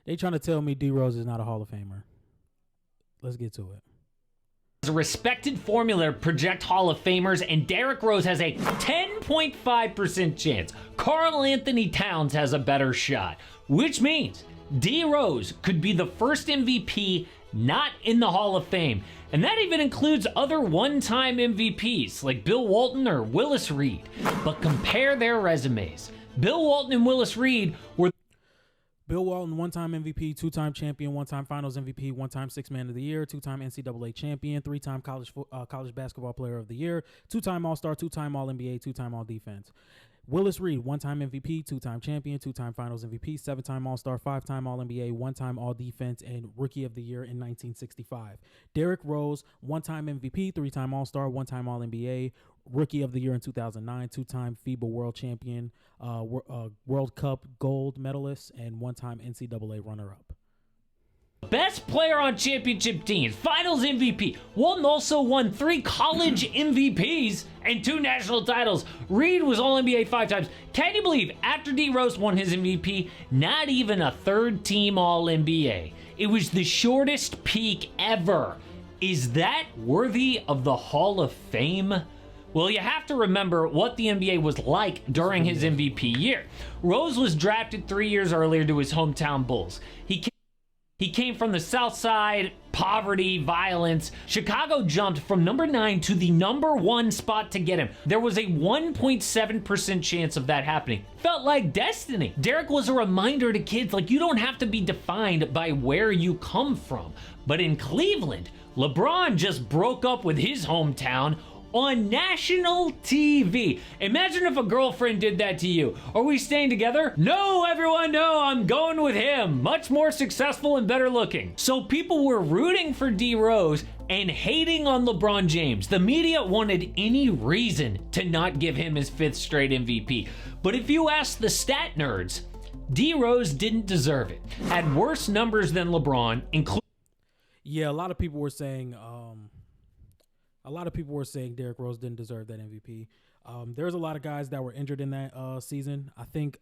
They trying to tell me D Rose is not a Hall of Famer. Let's get to it. A respected formula to project Hall of Famers, and Derrick Rose has a 10.5% chance. Karl Anthony Towns has a better shot, which means D Rose could be the first MVP not in the Hall of Fame. And that even includes other one-time MVPs like Bill Walton or Willis Reed. But compare their resumes. Bill Walton and Willis Reed were Bill Walton, one-time MVP, two-time champion, one-time Finals MVP, one-time Sixth Man of the Year, two-time NCAA champion, three-time college basketball player of the year, two-time All-Star, two-time All-NBA, two-time All-Defense. Willis Reed, one-time MVP, two-time champion, two-time Finals MVP, seven-time All-Star, five-time All-NBA, one-time All-Defense, and Rookie of the Year in 1965. Derrick Rose, one-time MVP, three-time All-Star, one-time All-NBA, Rookie of the Year in 2009, two-time FIBA World Champion, World Cup gold medalist, and one-time NCAA runner-up. best player on championship teams, Finals MVP. Walton also won 3 college MVPs and 2 national titles. Reed was All-NBA 5 times. Can you believe after D Rose won his MVP, not even a third-team All-NBA? It was the shortest peak ever. Is that worthy of the Hall of Fame? Well, you have to remember what the NBA was like during his MVP year. Rose was drafted 3 years earlier to his hometown Bulls. He came from the South Side, poverty, violence. Chicago jumped from number 9 to the number 1 spot to get him. There was a 1.7% chance of that happening. Felt like destiny. Derrick was a reminder to kids, like, you don't have to be defined by where you come from. But in Cleveland, LeBron just broke up with his hometown on national TV. Imagine if a girlfriend did that to you. Are we staying together? No, everyone, no, I'm going with him. Much more successful and better looking. So people were rooting for D Rose and hating on LeBron James. The media wanted any reason to not give him his 5th straight MVP. But if you ask the stat nerds, D Rose didn't deserve it. Had worse numbers than LeBron, including... Yeah, a lot of people were saying Derrick Rose didn't deserve that MVP. There's a lot of guys that were injured in that season. I think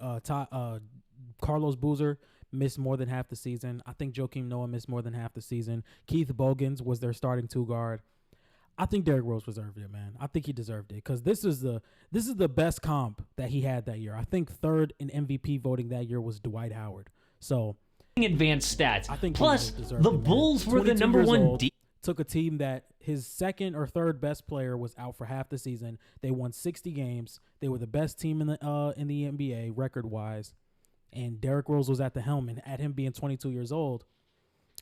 Carlos Boozer missed more than half the season. I think Joakim Noah missed more than half the season. Keith Bogans was their starting 2 guard. I think Derrick Rose deserved it, man. I think he deserved it because this is the best comp that he had that year. I think 3rd in MVP voting that year was Dwight Howard. So advanced stats. I think plus the Bulls were the number 1 took a team that his 2nd or 3rd best player was out for half the season. They won 60 games. They were the best team in the NBA record wise, and Derrick Rose was at the helm. And at him being 22 years old,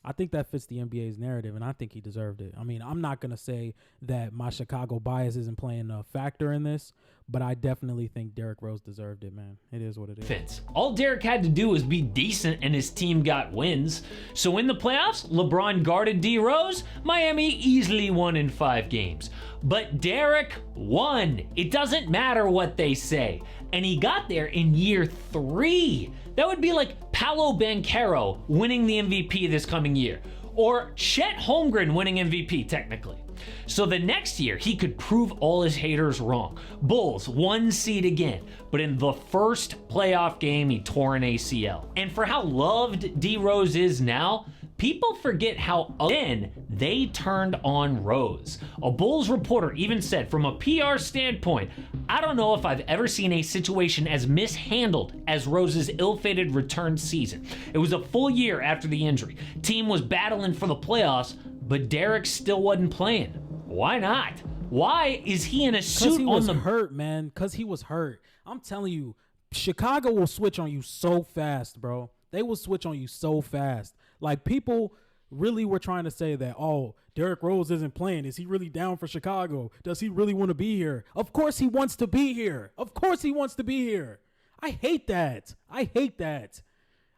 I think that fits the NBA's narrative, and I think he deserved it. I mean, I'm not going to say that my Chicago bias isn't playing a factor in this, but I definitely think Derrick Rose deserved it, man. It is what it is. Fits. All Derrick had to do was be decent, and his team got wins. So in the playoffs, LeBron guarded D Rose. Miami easily won in 5 games. But Derrick won. It doesn't matter what they say. And he got there in year 3. That would be like Paolo Banchero winning the MVP this coming year, or Chet Holmgren winning MVP technically. So the next year, he could prove all his haters wrong. Bulls, 1 seed again, but in the first playoff game, he tore an ACL. And for how loved D Rose is now, people forget how then they turned on Rose. A Bulls reporter even said, from a PR standpoint, I don't know if I've ever seen a situation as mishandled as Rose's ill-fated return season. It was a full year after the injury. Team was battling for the playoffs, but Derrick still wasn't playing. Why not? Why is he in a suit on the... hurt, man. Because he was hurt. I'm telling you, Chicago will switch on you so fast, bro. They will switch on you so fast. Like, people really were trying to say that, oh, Derrick Rose isn't playing. Is he really down for Chicago? Does he really want to be here? Of course he wants to be here. Of course he wants to be here. I hate that. I hate that.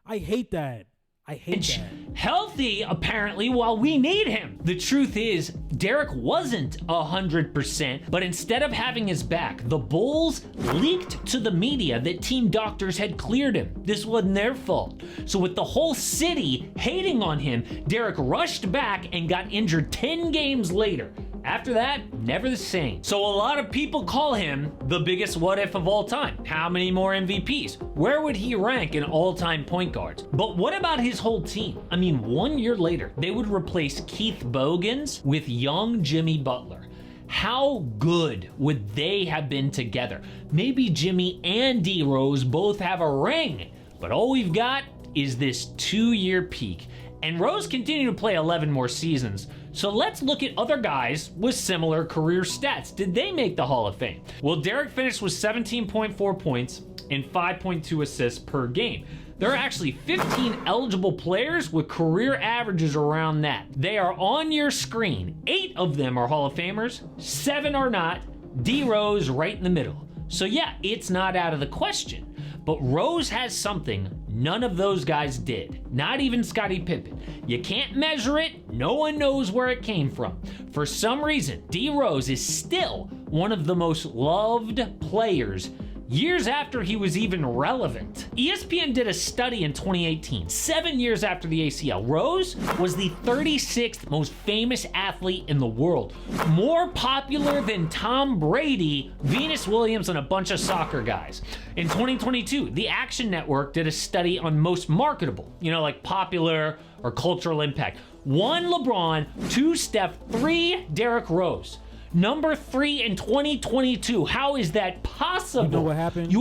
I hate that. I hate that. Healthy, apparently, while we need him. The truth is, Derrick wasn't 100%, but instead of having his back, the Bulls leaked to the media that team doctors had cleared him. This wasn't their fault. So with the whole city hating on him, Derrick rushed back and got injured 10 games later. After that, never the same. So a lot of people call him the biggest what if of all time. How many more MVPs? Where would he rank in all-time point guards? But what about his whole team? I mean, 1 year later, they would replace Keith Bogans with young Jimmy Butler. How good would they have been together? Maybe Jimmy and D Rose both have a ring, but all we've got is this 2-year peak. And Rose continued to play 11 more seasons. So let's look at other guys with similar career stats. Did they make the Hall of Fame? Well, Derrick finished with 17.4 points and 5.2 assists per game. There are actually 15 eligible players with career averages around that. They are on your screen. 8 of them are Hall of Famers, 7 are not. D Rose right in the middle. So yeah, it's not out of the question. But Rose has something none of those guys did. Not even Scottie Pippen. You can't measure it. No one knows where it came from. For some reason, D Rose is still one of the most loved players years after he was even relevant. ESPN did a study in 2018, 7 years after the ACL. Rose was the 36th most famous athlete in the world. More popular than Tom Brady, Venus Williams, and a bunch of soccer guys. In 2022, the Action Network did a study on most marketable, like popular or cultural impact. 1 LeBron, 2 Steph, 3 Derrick Rose. Number 3 in 2022. How is that possible? You know what happened? It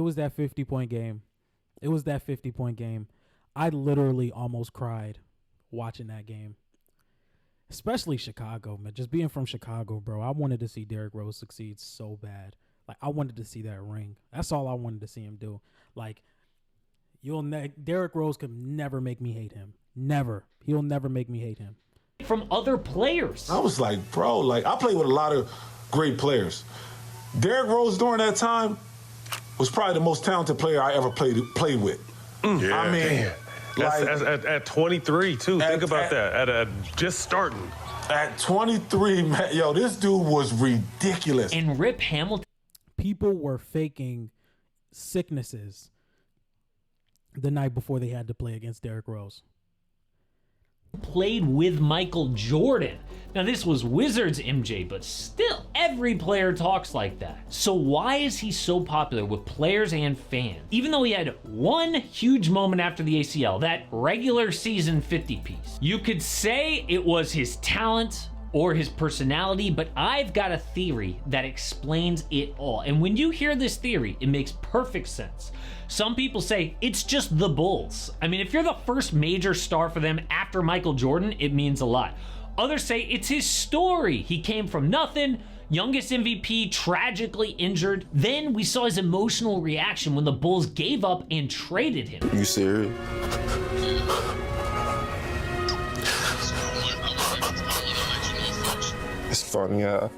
was that 50-point game. It was that 50-point game. I literally almost cried watching that game. Especially Chicago, man. Just being from Chicago, bro. I wanted to see Derrick Rose succeed so bad. Like, I wanted to see that ring. That's all I wanted to see him do. Like, Derrick Rose could never make me hate him. Never. He'll never make me hate him. From other players. I was like, bro, I played with a lot of great players. Derrick Rose during that time was probably the most talented player I ever played with. Yeah, I mean, at 23 too. Think about that. At just starting. At 23, man, yo, this dude was ridiculous. And Rip Hamilton. People were faking sicknesses the night before they had to play against Derrick Rose. Played with Michael Jordan. Now this was Wizards MJ, but still, every player talks like that. So why is he so popular with players and fans? Even though he had one huge moment after the ACL, that regular season 50-piece. You could say it was his talent or his personality, but I've got a theory that explains it all. And when you hear this theory, it makes perfect sense. Some people say it's just the Bulls. I mean, if you're the first major star for them after Michael Jordan, it means a lot. Others say it's his story. He came from nothing, youngest MVP, tragically injured. Then we saw his emotional reaction when the Bulls gave up and traded him. You serious? It's funny how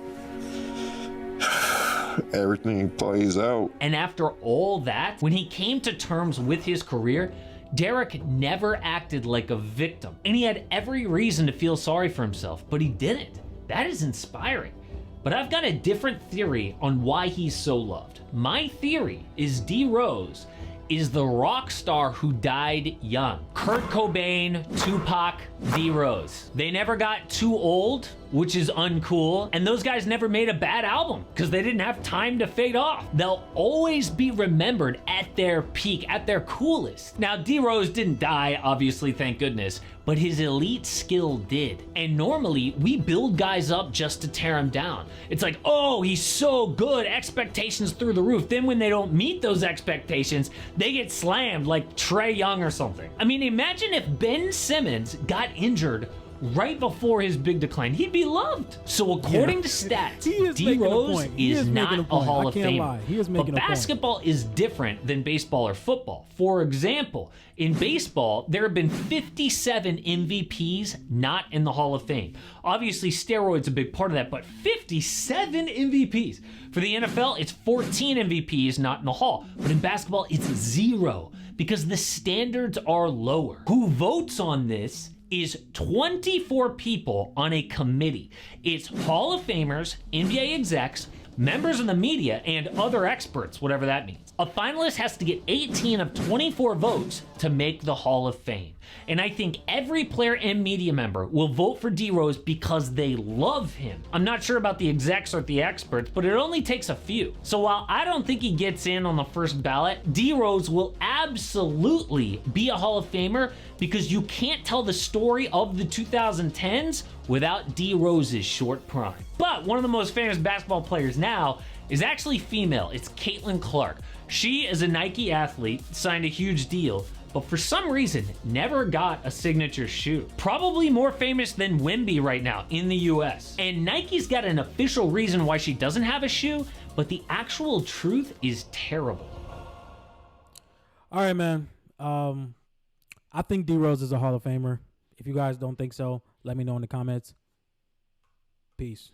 everything plays out. And after all that, when he came to terms with his career, Derrick never acted like a victim. And he had every reason to feel sorry for himself, but he didn't. That is inspiring. But I've got a different theory on why he's so loved. My theory is D Rose is the rock star who died young. Kurt Cobain, Tupac, D Rose. They never got too old, which is uncool, and those guys never made a bad album because they didn't have time to fade off. They'll always be remembered at their peak, at their coolest. Now, D Rose didn't die, obviously, thank goodness, but his elite skill did. And normally, we build guys up just to tear them down. It's like, oh, he's so good, expectations through the roof. Then when they don't meet those expectations, they get slammed like Trae Young or something. I mean, imagine if Ben Simmons got injured right before his big decline. He'd be loved. So according to stats, D Rose is not a Hall of Famer. But basketball is different than baseball or football. For example, in baseball, there have been 57 MVPs not in the Hall of Fame. Obviously, steroids a big part of that, but 57 MVPs. For the NFL, it's 14 MVPs not in the Hall. But in basketball, it's 0 because the standards are lower. Who votes on this is 24 people on a committee. It's Hall of Famers, NBA execs, members of the media, and other experts, whatever that means. A finalist has to get 18 of 24 votes to make the Hall of Fame. And I think every player and media member will vote for D Rose because they love him. I'm not sure about the execs or the experts, but it only takes a few. So while I don't think he gets in on the first ballot, D Rose will absolutely be a Hall of Famer because you can't tell the story of the 2010s without D Rose's short prime. But one of the most famous basketball players now is actually female. It's Caitlin Clark. She is a Nike athlete, signed a huge deal, but for some reason never got a signature shoe. Probably more famous than Wemby right now in the US. And Nike's got an official reason why she doesn't have a shoe, but the actual truth is terrible. All right, man. I think D Rose is a Hall of Famer. If you guys don't think so, let me know in the comments. Peace.